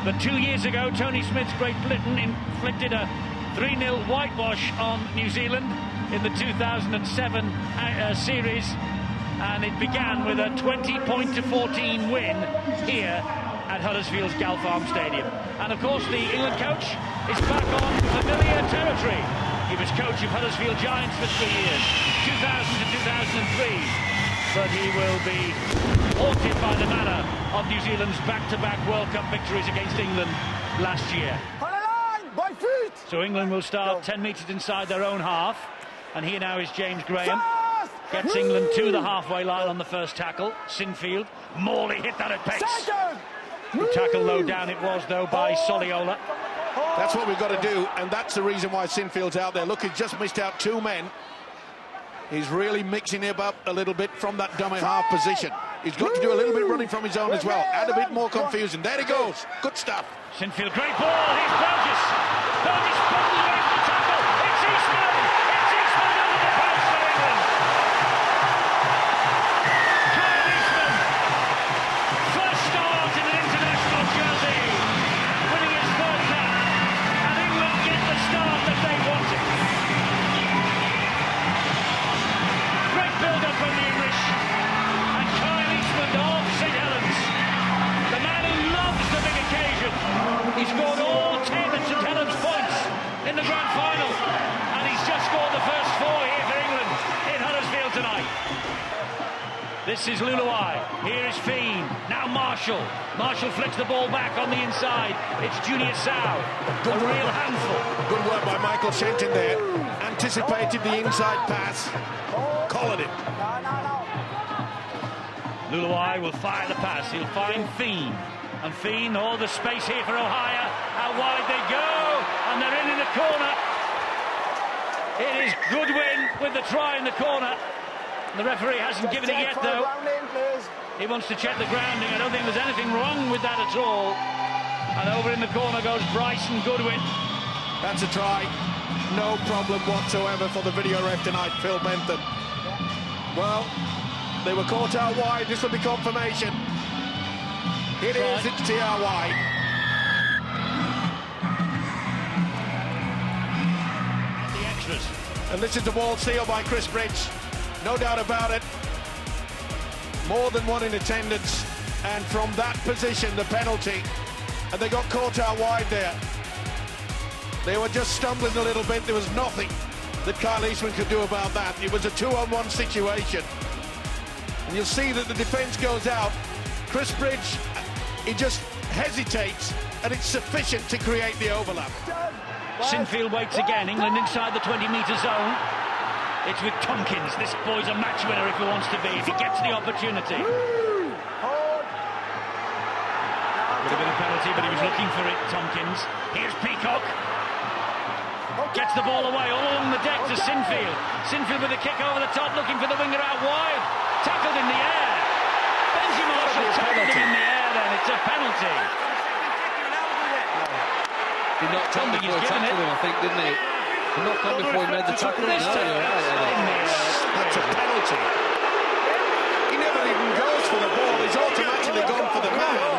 But 2 years ago, Tony Smith's Great Britain inflicted a 3-0 whitewash on New Zealand in the 2007 series, and it began with a 20-14 win here at Huddersfield's Galpharm Stadium. And of course, the England coach is back on familiar territory. He was coach of Huddersfield Giants for 3 years, 2000 to 2003. But he will be haunted by the manner of New Zealand's back-to-back World Cup victories against England last year. So England will start 10 metres inside their own half, and here now is James Graham. Gets England to the halfway line on the first tackle. Sinfield, Morley hit that at pace. Good tackle low down it was, though, by Soliola. That's what we've got to do, and that's the reason why Sinfield's out there. Look, he's just missed out 2 men. He's really mixing it up a little bit from that dummy half position. He's got to do a little bit running from his own as well. Add a bit more confusion. There he goes. Good stuff. Sinfield, great ball. Here's Burgess. Burgess bundled away from the tackle. It's Eastman. It's Eastman over the post for England. Kyle Eastman. First start in an international jersey. Winning his first cap. And England get the start that they wanted. Build-up from the English, and Kyle Eastman of St Helens, the man who loves the big occasion. He scored all 10 of St Helens points in the grand final, and he's just scored the first 4 here for England in Huddersfield tonight. This is Luluai. Here is Feen. Now Marshall. Marshall flicks the ball back on the inside. It's Junior Sao. A real handful. Good work by Michael Shenton there. Anticipated the inside pass. Collared it. Luluai will fire the pass. He'll find Feen. And Feen, the space here for Ohio. How wide they go. And they're in the corner. It is Goodwin with the try in the corner. The referee hasn't given it yet, though. He wants to check the grounding. I don't think there's anything wrong with that at all. And over in the corner goes Bryson Goodwin. That's a try. No problem whatsoever for the video ref tonight, Phil Bentham. Well, they were caught out wide. This will be confirmation. It is. It's TRY. The extras. And this is the wall seal by Chris Bridge. No doubt about it. More than one in attendance. And from that position, the penalty. And they got caught out wide there. They were just stumbling a little bit. There was nothing that Kyle Eastman could do about that. It was a 2-on-1 situation. And you'll see that the defence goes out. Chris Bridge, he just hesitates, and it's sufficient to create the overlap. Sinfield waits again. England inside the 20-metre zone. It's with Tompkins. This boy's a match winner if he wants to be, if he gets the opportunity. Would have been a penalty, but he was looking for it, Tompkins. Here's Peacock. Gets the ball away all along the deck to Sinfield. Sinfield with a kick over the top, looking for the winger out wide. Tackled in the air. Benji Marshall tackled him in the air then. It's a penalty. He knocked on before he tackled him, I think, didn't he? He knocked on before he made the tackle. That's a penalty. He never even goes for the ball. He's automatically gone for the man.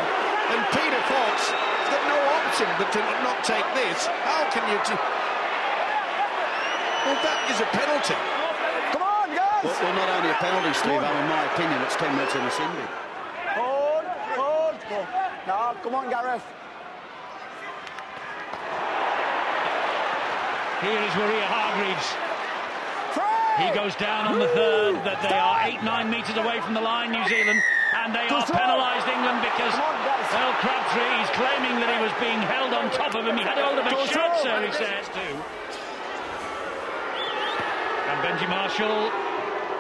And Peter Fox has got no option but to not take this. How can you... Well, that is a penalty. Come on, guys! Well, not only a penalty, Steve, in my opinion, it's 10 minutes in the single. Hold. No, come on, Gareth. Here is Maria Hargreaves. He goes down on the third, that they are 8-9 metres away from the line, New Zealand, and they are penalised, England, because, well, Crabtree, he's claiming that he was being held on top of him. He had hold of a shirt, sir, he says, too. And Benji Marshall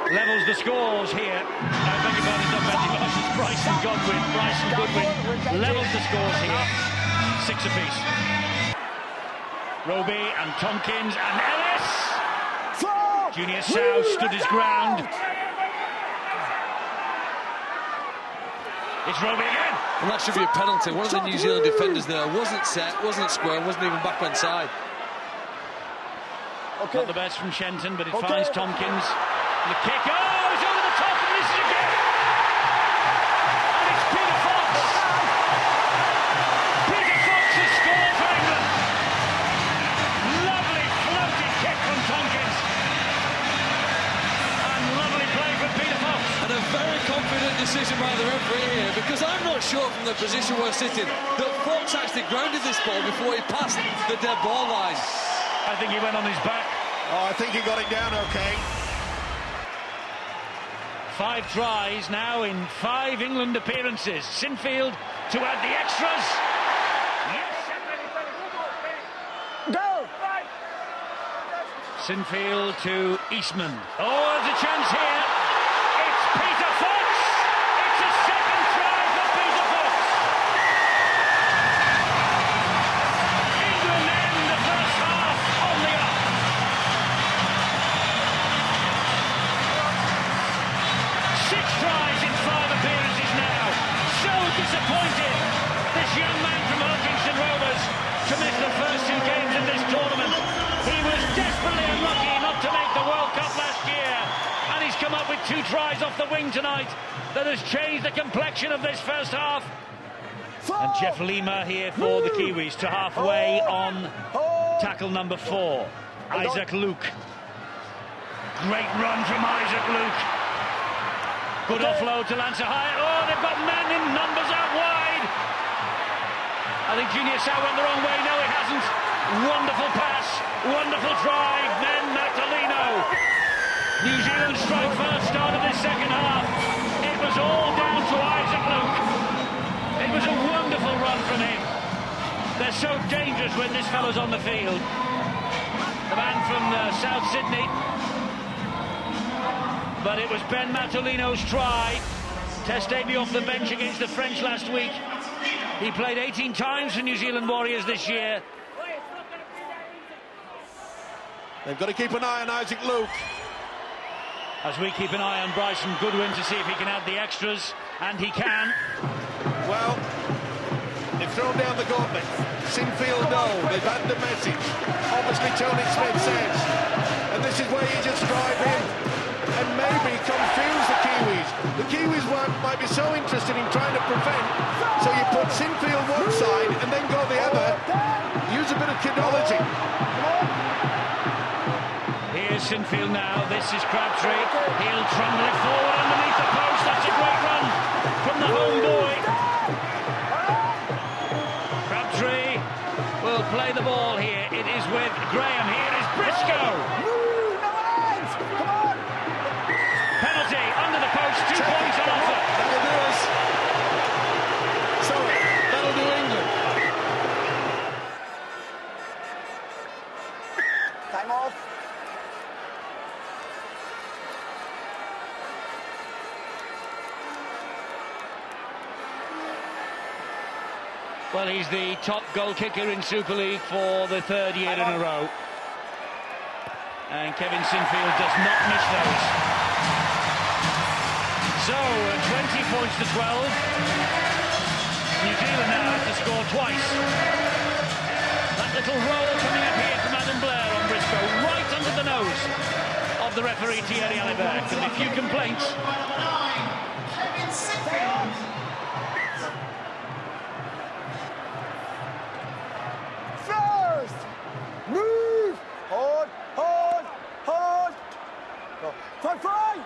levels the scores here. Benji Marshall's Bryson Goodwin. Bryson Goodwin levels the scores here. 6 apiece. Roby and Tompkins and Ellis. Junior Sao stood his ground. It's Roby again. And that should be a penalty. One of the New Zealand defenders there wasn't set, wasn't square, wasn't even back inside. Okay. Not the best from Shenton, but it finds Tompkins. The kick, it's over the top, and this is again. And it's Peter Fox. Peter from the position we're sitting, that Fox actually grounded this ball before he passed the dead ball line. I think he went on his back. Oh, I think he got it down okay. 5 tries now in 5 England appearances. Sinfield to add the extras. Yes! Go! Sinfield to Eastman. Oh, there's a chance here. It's Peter Fox. It's a second try for Peter Fox. England end the first half on the up. 6 tries in 5 appearances now. So disappointed, this young man from Hodgkinson Rovers, to miss the first 2 games of this tournament. He was desperately unlucky not to make the World Cup last year, and he's come up with 2 tries off the wing tonight that has changed the complexion of this first half. And Jeff Lima here for the Kiwis to halfway on tackle number 4. Isaac Luke. Great run from Isaac Luke. Good offload to Lancer Hyatt. Oh, they've got men in numbers out wide. I think Junior Sau went the wrong way. No, it hasn't. Wonderful pass. Wonderful drive. Then Martolino. New Zealand strike first, start of this second half. It was all down to Isaac Luke. It was a wonderful run from him. They're so dangerous when this fellow's on the field. The man from South Sydney. But it was Ben Martolino's try. Test debut off the bench against the French last week. He played 18 times for New Zealand Warriors this year. They've got to keep an eye on Isaac Luke. As we keep an eye on Bryson Goodwin to see if he can add the extras, and he can. Well, they've thrown down the gauntlet. Sinfield no, they've had the message. Obviously Tony Smith says, and this is where you just drive in and maybe confuse the Kiwis. The Kiwis might be so interested in trying to prevent, so you put Sinfield one side and then go the other. Use a bit of kidology. Here's Sinfield now. This is Crabtree. He'll trundle it forward underneath the post. That's a great run from the home boy. Crabtree will play the ball here. It is with Graham. Here is Briscoe. Penalty under the post. 2 points on offer. That'll do us. Sorry, that'll do England. Time off. Well, he's the top goal kicker in Super League for the 3rd year in a row. And Kevin Sinfield does not miss those. So, 20 points to 12. New Zealand now has to score twice. That little roll coming up here from Adam Blair on Briscoe, right under the nose of the referee Thierry Alibert. And a few complaints. First! Move! Hold! Hold! Hold! Go. Fly!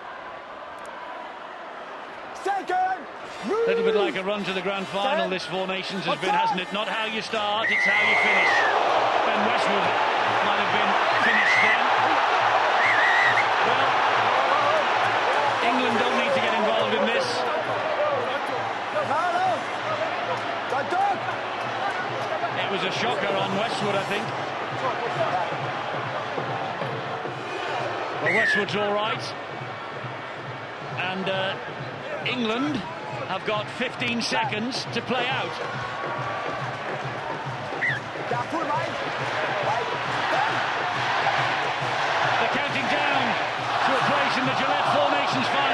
Second! Move! A little bit like a run to the grand final this Four Nations has been, hasn't it? Not how you start, it's how you finish. Ben Westwood might have been finished then. Well, England don't need to get involved in this. It was a shocker on Westwood, I think. Well, Westwood's all right. And England have got 15 seconds to play out. They're counting down to a place in the Gillette Four Nations final.